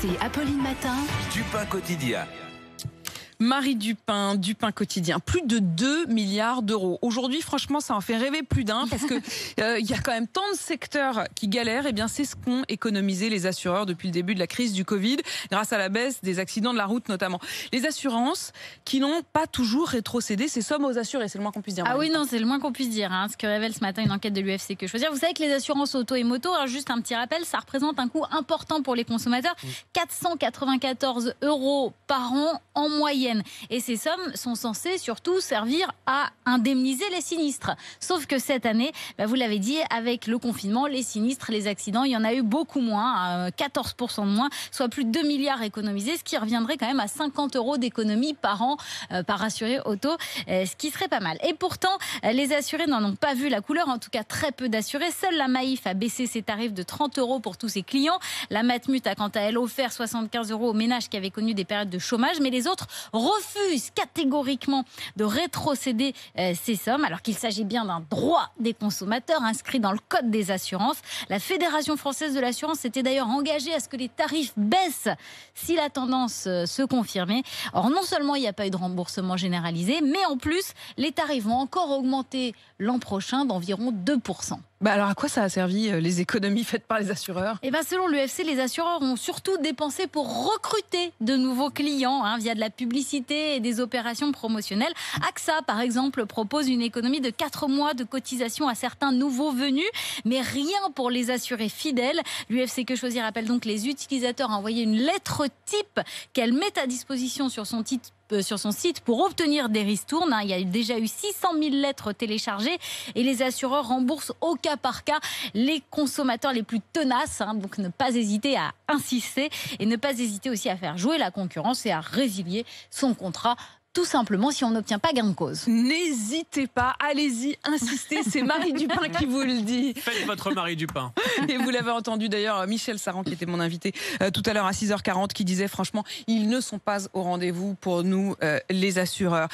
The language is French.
C'est Apolline Matin. Dupin quotidien. Marie Dupin, Dupin quotidien, plus de 2 milliards d'euros. Aujourd'hui, franchement, ça en fait rêver plus d'un parce que il y a quand même tant de secteurs qui galèrent. Et bien, c'est ce qu'ont économisé les assureurs depuis le début de la crise du Covid, grâce à la baisse des accidents de la route notamment. Les assurances qui n'ont pas toujours rétrocédé ces sommes aux assurés, c'est le moins qu'on puisse dire. Ah oui, non, c'est le moins qu'on puisse dire. Ce que révèle ce matin une enquête de l'UFC Que Choisir. Vous savez que les assurances auto et moto, alors juste un petit rappel, ça représente un coût important pour les consommateurs. 494 € par an en moyenne. Et ces sommes sont censées surtout servir à indemniser les sinistres. Sauf que cette année, vous l'avez dit, avec le confinement, les sinistres, les accidents, il y en a eu beaucoup moins, 14% de moins, soit plus de 2 milliards économisés, ce qui reviendrait quand même à 50 € d'économie par an par assuré auto, ce qui serait pas mal. Et pourtant, les assurés n'en ont pas vu la couleur, en tout cas très peu d'assurés. Seule la Maïf a baissé ses tarifs de 30 € pour tous ses clients. La Matmut a quant à elle offert 75 € aux ménages qui avaient connu des périodes de chômage, mais les autres refusent catégoriquement de rétrocéder ces sommes, alors qu'il s'agit bien d'un droit des consommateurs inscrit dans le Code des assurances. La Fédération française de l'assurance s'était d'ailleurs engagée à ce que les tarifs baissent si la tendance se confirmait. Or, non seulement il n'y a pas eu de remboursement généralisé, mais en plus, les tarifs vont encore augmenter l'an prochain d'environ 2%. Alors à quoi ça a servi les économies faites par les assureurs ? Selon l'UFC, les assureurs ont surtout dépensé pour recruter de nouveaux clients via de la publicité et des opérations promotionnelles. AXA, par exemple, propose une économie de 4 mois de cotisation à certains nouveaux venus, mais rien pour les assurés fidèles. L'UFC Que Choisir appelle donc les utilisateurs à envoyer une lettre type qu'elle met à disposition sur son site pour obtenir des ristournes. Il y a déjà eu 600 000 lettres téléchargées et les assureurs remboursent au cas par cas les consommateurs les plus tenaces. Donc ne pas hésiter à insister et ne pas hésiter aussi à faire jouer la concurrence et à résilier son contrat. Tout simplement si on n'obtient pas gain de cause. N'hésitez pas, allez-y, insistez, c'est Marie Dupin qui vous le dit. Faites votre Marie Dupin. Et vous l'avez entendu d'ailleurs, Michel Saran, qui était mon invité tout à l'heure à 6h40, qui disait franchement, ils ne sont pas au rendez-vous pour nous, les assureurs.